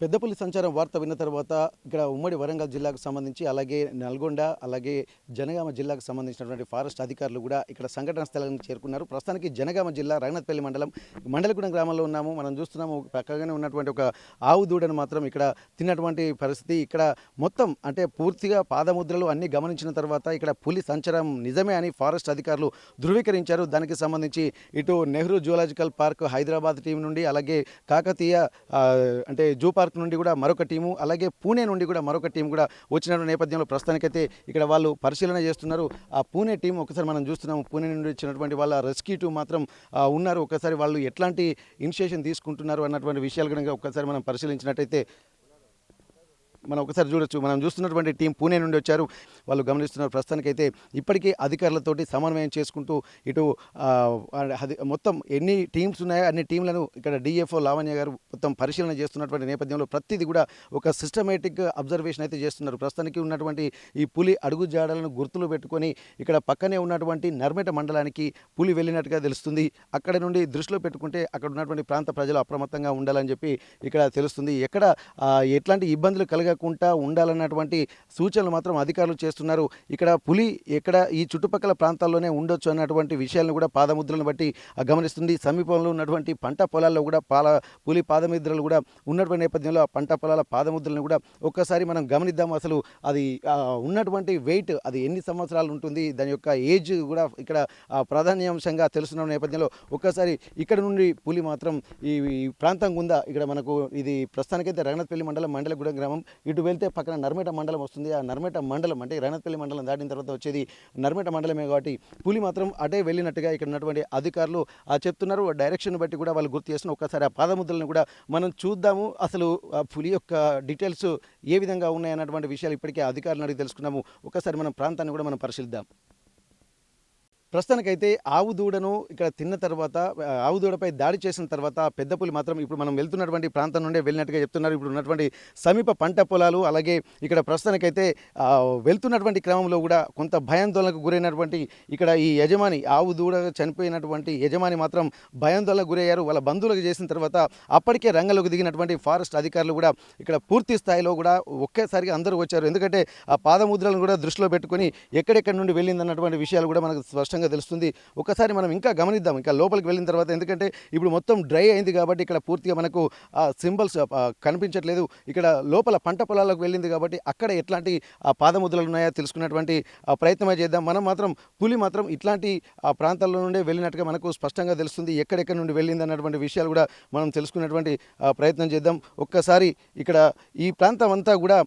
పెద్దపల్లి సంచారం వార్త విన్న తర్వాత ఇక్కడ ఉమ్మడి వరంగల్ జిల్లాకు సంబంధించి అలాగే నల్గొండ అలాగే జనగామ జిల్లాకు సంబంధించినటువంటి ఫారెస్ట్ అధికారులు కూడా ఇక్కడ సంఘటన స్థలానికి చేరుకున్నారు. ప్రస్తుతానికి జనగామ జిల్లా రఘునాథపల్లి మండలం మండలగూడెం గ్రామంలో ఉన్నాము. మనం చూస్తున్నాము పక్కగానే ఉన్నటువంటి ఒక ఆవు దూడను మాత్రం ఇక్కడ తిన్నటువంటి పరిస్థితి. ఇక్కడ మొత్తం అంటే పూర్తిగా పాదముద్రలు అన్ని గమనించిన తర్వాత ఇక్కడ పులి సంచారం నిజమే అని ఫారెస్ట్ అధికారులు ధృవీకరించారు. దానికి సంబంధించి ఇటు Nehru zoological park Hyderabad team నుండి అలాగే కాకతీయ అంటే జూ పార్క్ నుండి కూడా మరొక టీము అలాగే పూణే నుండి కూడా మరొక టీం కూడా వచ్చిన నేపథ్యంలో ప్రస్తుతానికైతే ఇక్కడ వాళ్ళు పరిశీలన చేస్తున్నారు. ఆ పూణే టీం ఒకసారి మనం చూస్తున్నాము. పూణే నుండి వచ్చినటువంటి వాళ్ళ రెస్క్యూ టీం మాత్రం ఉన్నారు. ఒకసారి వాళ్ళు ఎట్లాంటి ఇనిషియేషన్ తీసుకుంటున్నారు అన్నటువంటి విషయాలు కనుక ఒకసారి మనం పరిశీలించినట్టయితే మనం ఒకసారి చూడొచ్చు. మనం చూస్తున్నటువంటి టీం పూణే నుండి వచ్చారు. వాళ్ళు గమనిస్తున్నారు. ప్రస్తుతానికైతే ఇప్పటికీ అధికారులతోటి సమన్వయం చేసుకుంటూ ఇటు మొత్తం ఎన్ని టీమ్స్ ఉన్నాయో అన్ని టీంలను ఇక్కడ డిఎఫ్ఓ లావణ్య గారు మొత్తం పరిశీలన చేస్తున్నటువంటి నేపథ్యంలో ప్రతిదీ కూడా ఒక సిస్టమేటిక్ అబ్జర్వేషన్ అయితే చేస్తున్నారు. ప్రస్తుతానికి ఉన్నటువంటి ఈ పులి అడుగు జాడలను గుర్తులు పెట్టుకొని ఇక్కడ పక్కనే ఉన్నటువంటి నర్మెట మండలానికి పులి వెళ్ళినట్టుగా తెలుస్తుంది. అక్కడ నుండి దృష్టిలో పెట్టుకుంటే అక్కడ ఉన్నటువంటి ప్రాంత ప్రజలు అప్రమత్తంగా ఉండాలని చెప్పి ఇక్కడ తెలుస్తుంది. ఎక్కడ ఎట్లాంటి ఇబ్బందులు కలగకుండా ఉండాలన్నటువంటి సూచనలు మాత్రం అధికారులు చేస్తున్నారు. ఇక్కడ పులి ఎక్కడ ఈ చుట్టుపక్కల ప్రాంతాల్లోనే ఉండొచ్చు అన్నటువంటి విషయాలను కూడా పాదముద్రలను బట్టి గమనిస్తుంది. సమీపంలో ఉన్నటువంటి పంట పొలాల్లో కూడా పులి పాదముద్రలు కూడా ఉన్నటువంటి నేపథ్యంలో ఆ పంట పొలాల పాదముద్రలను కూడా ఒక్కసారి మనం గమనిద్దాం. అసలు అది ఉన్నటువంటి వెయిట్ అది ఎన్ని సంవత్సరాలు ఉంటుంది, దాని యొక్క ఏజ్ కూడా ఇక్కడ ప్రాధాన్యాంశంగా తెలుస్తున్న నేపథ్యంలో ఒక్కసారి ఇక్కడ నుండి పులి మాత్రం ఈ ప్రాంతం గుందా ఇక్కడ మనకు ఇది ప్రస్తుతానికైతే రఘునాథపల్లి మండలం మండలగూడెం గ్రామం. ఇటు వెళ్తే పక్కన నర్మెట మండలం వస్తుంది. ఆ నర్మెట మండలం అంటే రఘునాథపల్లి మండలం దాటిన తర్వాత వచ్చేది నర్మెట మండలమే కాబట్టి పులి మాత్రం అటే వెళ్ళినట్టుగా ఇక్కడ ఉన్నటువంటి అధికారులు చెప్తున్నారు. డైరెక్షన్ బట్టి కూడా వాళ్ళు గుర్తు చేస్తున్నారు. ఒక్కసారి ఆ పాదముద్రలను కూడా మనం చూద్దాము. అసలు పులి యొక్క డీటెయిల్స్ ఏ విధంగా ఉన్నాయన్నటువంటి విషయాలు ఇప్పటికే అధికారులను అడిగి తెలుసుకున్నాము. ఒక్కసారి మనం ప్రాంతాన్ని కూడా మనం పరిశీలిద్దాం. ప్రస్తుతానికైతే ఆవు దూడను ఇక్కడ తిన్న తర్వాత ఆవు దూడపై దాడి చేసిన తర్వాత పెద్ద పులి మాత్రం ఇప్పుడు మనం వెళ్తున్నటువంటి ప్రాంతం నుండే వెళ్ళినట్టుగా చెప్తున్నారు. ఇప్పుడు ఉన్నటువంటి సమీప పంట పొలాలు అలాగే ఇక్కడ ప్రస్తుతానికైతే వెళ్తున్నటువంటి క్రమంలో కూడా కొంత భయాందోళనకు గురైనటువంటి ఇక్కడ ఈ యజమాని ఆవు దూడ చనిపోయినటువంటి యజమాని మాత్రం భయాందోళనకు గురయ్యారు. వాళ్ళ బంధువులకు చేసిన తర్వాత అప్పటికే రంగంలోకి దిగినటువంటి ఫారెస్ట్ అధికారులు కూడా ఇక్కడ పూర్తి స్థాయిలో కూడా ఒకేసారిగా అందరూ వచ్చారు. ఎందుకంటే ఆ పాదముద్రలను కూడా దృష్టిలో పెట్టుకొని ఎక్కడెక్కడి నుండి వెళ్ళిందన్నటువంటి విషయాలు కూడా మనకు స్పష్టంగా తెలుస్తుంది. ఒకసారి మనం ఇంకా గమనిద్దాం ఇంకా లోపలికి వెళ్ళిన తర్వాత. ఎందుకంటే ఇప్పుడు మొత్తం డ్రై అయింది కాబట్టి ఇక్కడ పూర్తిగా మనకు సింబల్స్ కనిపించట్లేదు. ఇక్కడ లోపల పంట పొలాలకు వెళ్ళింది కాబట్టి అక్కడ ఎట్లాంటి పాదముద్రలు ఉన్నాయో తెలుసుకున్నటువంటి ప్రయత్నమే చేద్దాం. మనం మాత్రం పులి మాత్రం ఇట్లాంటి ప్రాంతాల్లో నుండే వెళ్ళినట్టుగా మనకు స్పష్టంగా తెలుస్తుంది. ఎక్కడెక్కడి నుండి వెళ్ళింది అన్నటువంటి విషయాలు కూడా మనం తెలుసుకున్నటువంటి ప్రయత్నం చేద్దాం. ఒక్కసారి ఇక్కడ ఈ ప్రాంతం అంతా కూడా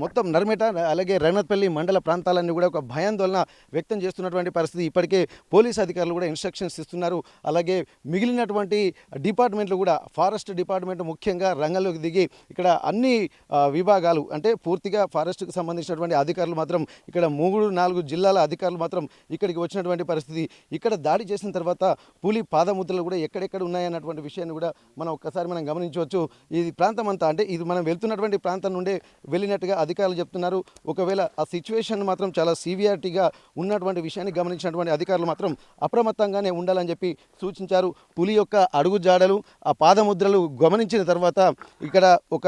మొత్తం నర్మెట అలాగే రఘునాథపల్లి మండల ప్రాంతాలన్నీ కూడా ఒక భయాందోళన వ్యక్తం చేస్తున్నటువంటి పరిస్థితి. ఇప్పటికే పోలీస్ అధికారులు కూడా ఇన్స్ట్రక్షన్స్ ఇస్తున్నారు. అలాగే మిగిలినటువంటి డిపార్ట్మెంట్లు కూడా ఫారెస్ట్ డిపార్ట్మెంట్ ముఖ్యంగా రంగంలోకి దిగి ఇక్కడ అన్ని విభాగాలు అంటే పూర్తిగా ఫారెస్ట్కి సంబంధించినటువంటి అధికారులు మాత్రం ఇక్కడ 3-4 జిల్లాల అధికారులు మాత్రం ఇక్కడికి వచ్చినటువంటి పరిస్థితి. ఇక్కడ దాడి చేసిన తర్వాత పులి పాదముద్రలు కూడా ఎక్కడెక్కడ ఉన్నాయన్నటువంటి విషయాన్ని కూడా మనం ఒక్కసారి మనం గమనించవచ్చు. ఈ ప్రాంతం అంతా అంటే ఇది మనం వెళ్తున్నటువంటి ప్రాంతం నుండే వెళ్ళినట్టుగా అధికారులు చెప్తున్నారు. ఒకవేళ ఆ సిచ్యువేషన్ మాత్రం చాలా సివియారిటీగా ఉన్నటువంటి విషయాన్ని గమనించినటువంటి అధికారులు మాత్రం అప్రమత్తంగానే ఉండాలని చెప్పి సూచించారు. పులి యొక్క అడుగు జాడలు ఆ పాదముద్రలు గమనించిన తర్వాత ఇక్కడ ఒక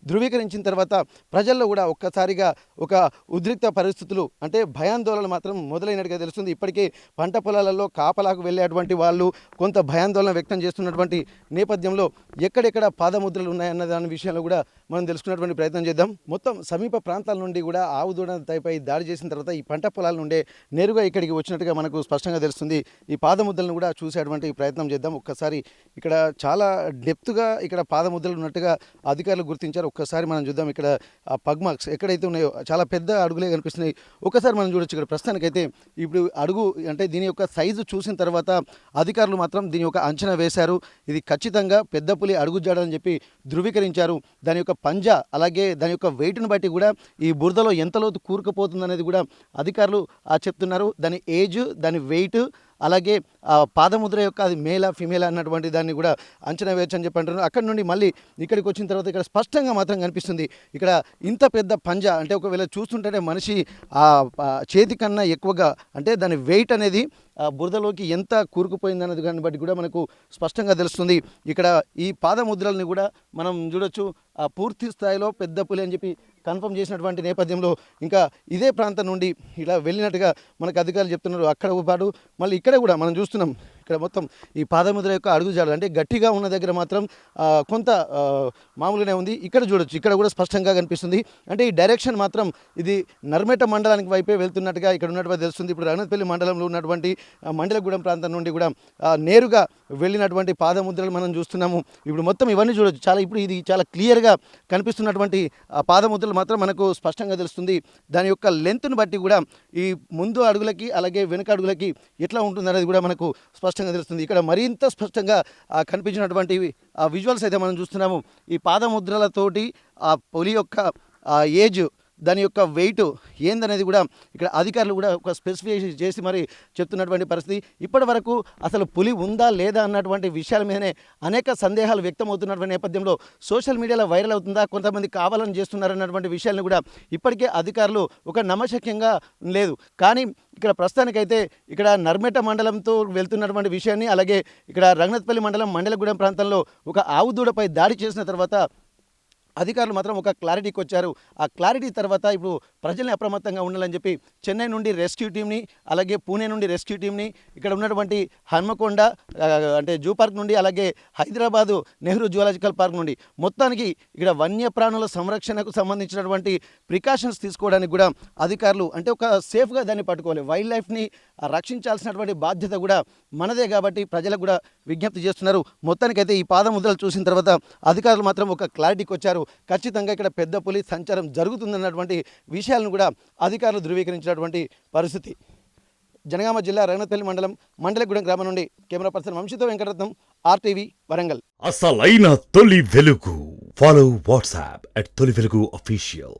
ధృవీకరించిన తర్వాత ప్రజల్లో కూడా ఒక్కసారిగా ఒక ఉద్రిక్త పరిస్థితులు అంటే భయాందోళన మాత్రం మొదలైనట్టుగా తెలుస్తుంది. ఇప్పటికే పంట పొలాలలో కాపలాకు వెళ్ళేటువంటి వాళ్ళు కొంత భయాందోళన వ్యక్తం చేస్తున్నటువంటి నేపథ్యంలో ఎక్కడెక్కడ పాదముద్రలు ఉన్నాయన్న దాని విషయంలో కూడా మనం తెలుసుకున్నటువంటి ప్రయత్నం చేద్దాం. మొత్తం సమీప ప్రాంతాల నుండి కూడా ఆవు దూడపై దాడి చేసిన తర్వాత ఈ పంట పొలాల నుండే నేరుగా ఇక్కడికి వచ్చినట్టుగా మనకు స్పష్టంగా తెలుస్తుంది. ఈ పాదముద్రలను కూడా చూసేటువంటి ప్రయత్నం చేద్దాం. ఒక్కసారి ఇక్కడ చాలా డెప్త్గా ఇక్కడ పాదముద్రలు ఉన్నట్టుగా అధికారులు గుర్తించారు. ఒక్కసారి మనం చూద్దాం. ఇక్కడ ఆ పగ్ మార్క్స్ ఎక్కడైతే ఉన్నాయో చాలా పెద్ద అడుగులే కనిపిస్తున్నాయి. ఒకసారి మనం చూడొచ్చు. ఇక్కడ ప్రస్తుతానికైతే ఇప్పుడు అడుగు అంటే దీని యొక్క సైజు చూసిన తర్వాత అధికారులు మాత్రం దీని యొక్క అంచనా వేశారు. ఇది ఖచ్చితంగా పెద్ద పులి అడుగు జాడని చెప్పి ధృవీకరించారు. దాని యొక్క పంజా అలాగే దాని యొక్క వెయిట్ను బట్టి కూడా ఈ బురదలో ఎంత లోతు కూరుకుపోతుంది అనేది కూడా అధికారులు చెప్తున్నారు. దాని ఏజ్ దాని వెయిట్ అలాగే పాదముద్ర యొక్క అది మేలా ఫిమేలా అన్నటువంటి దాన్ని కూడా అంచనా వేయచ్చు అని చెప్పి అంటున్నారు. అక్కడ నుండి మళ్ళీ ఇక్కడికి వచ్చిన తర్వాత ఇక్కడ స్పష్టంగా మాత్రం కనిపిస్తుంది. ఇక్కడ ఇంత పెద్ద పంజా అంటే ఒకవేళ చూస్తుంటేనే మనిషి చేతి కన్నా ఎక్కువగా అంటే దాని వెయిట్ అనేది బురదలోకి ఎంత కూరుకుపోయిందన్నది దాన్ని బట్టి కూడా మనకు స్పష్టంగా తెలుస్తుంది. ఇక్కడ ఈ పాదముద్రల్ని కూడా మనం చూడొచ్చు. పూర్తి స్థాయిలో పెద్ద పులి అని చెప్పి కన్ఫర్మ్ చేసినటువంటి నేపథ్యంలో ఇంకా ఇదే ప్రాంతం నుండి ఇలా వెళ్ళినట్టుగా మనకు అధికారులు చెప్తున్నారు. అక్కడ పాటు మళ్ళీ ఇక్కడ కూడా మనం చూస్తున్నాం. ఇక్కడ మొత్తం ఈ పాదముద్ర యొక్క అడుగుజాడలు అంటే గట్టిగా ఉన్న దగ్గర మాత్రం కొంత మామూలుగానే ఉంది. ఇక్కడ చూడొచ్చు, ఇక్కడ కూడా స్పష్టంగా కనిపిస్తుంది. అంటే ఈ డైరెక్షన్ మాత్రం ఇది నర్మేట మండలానికి వైపే వెళ్తున్నట్టుగా ఇక్కడ ఉన్నట్టుగా తెలుస్తుంది. ఇప్పుడు రఘునాథపల్లి మండలంలో ఉన్నటువంటి మండలగూడెం ప్రాంతం నుండి కూడా నేరుగా వెళ్ళినటువంటి పాదముద్రలు మనం చూస్తున్నాము. ఇప్పుడు మొత్తం ఇవన్నీ చూడొచ్చు. ఇప్పుడు ఇది చాలా క్లియర్గా కనిపిస్తున్నటువంటి పాదముద్రలు మాత్రం మనకు స్పష్టంగా తెలుస్తుంది. దాని యొక్క లెంత్ను బట్టి కూడా ఈ ముందు అడుగులకి అలాగే వెనుక అడుగులకి ఎట్లా ఉంటుందనేది కూడా మనకు స్పష్టంగా తెలుస్తుంది. ఇక్కడ మరింత స్పష్టంగా కనిపించినటువంటి విజువల్స్ అయితే మనం చూస్తున్నాము. ఈ పాదముద్రలతోటి ఆ పులి యొక్క ఏజ్, దాని యొక్క వెయిట్ ఏందనేది కూడా ఇక్కడ అధికారులు కూడా ఒక స్పెసిఫై చేసి మరి చెప్తున్నటువంటి పరిస్థితి. ఇప్పటి వరకు అసలు పులి ఉందా లేదా అన్నటువంటి విషయాల మీదనే అనేక సందేహాలు వ్యక్తమవుతున్నటువంటి నేపథ్యంలో సోషల్ మీడియాలో వైరల్ అవుతుందా, కొంతమంది కావాలని చేస్తున్నారన్నటువంటి విషయాలను కూడా ఇప్పటికే అధికారులు ఒక నమ్మశక్యంగా లేదు. కానీ ఇక్కడ ప్రస్తుతానికైతే ఇక్కడ నర్మేట మండలంతో వెళ్తున్నటువంటి విషయాన్ని, అలాగే ఇక్కడ రఘునాథపల్లి మండలం మండలగూడెం ప్రాంతంలో ఒక ఆవు దూడపై దాడి చేసిన తర్వాత అధికారులు మాత్రం ఒక క్లారిటీకి వచ్చారు. ఆ క్లారిటీ తర్వాత ఇప్పుడు ప్రజల్ని అప్రమత్తంగా ఉండాలని చెప్పి చెన్నై నుండి రెస్క్యూ టీమ్ని, అలాగే పూణే నుండి రెస్క్యూ టీమ్ని, ఇక్కడ ఉన్నటువంటి హన్మకొండ అంటే జూ పార్క్ నుండి, అలాగే హైదరాబాదు నెహ్రూ జువాలజికల్ పార్క్ నుండి మొత్తానికి ఇక్కడ వన్యప్రాణుల సంరక్షణకు సంబంధించినటువంటి ప్రికాషన్స్ తీసుకోవడానికి కూడా అధికారులు అంటే ఒక సేఫ్గా దాన్ని పట్టుకోవాలి. వైల్డ్ లైఫ్ని రక్షించాల్సినటువంటి బాధ్యత కూడా మనదే కాబట్టి ప్రజలకు కూడా విజ్ఞప్తి చేస్తున్నారు. మొత్తానికైతే ఈ పాదముద్రలు చూసిన తర్వాత అధికారులు మాత్రం ఒక క్లారిటీకి వచ్చారు. ఖచ్చితంగా ఇక్కడ పెద్ద పులి సంచారం జరుగుతుందన్నటువంటి విషయాలను కూడా అధికారులు ధృవీకరించినటువంటి పరిస్థితి. జనగామ జిల్లా రఘునాథపల్లి మండలం మండలగూడెం గ్రామం నుండి కెమెరా పర్సన్ వంశీతో వెంకటరత్నం, RTV వరంగల్. అసలైన తొలి వెలుగు. ఫాలో వాట్సాప్ @తొలి వెలుగు అఫీషియల్.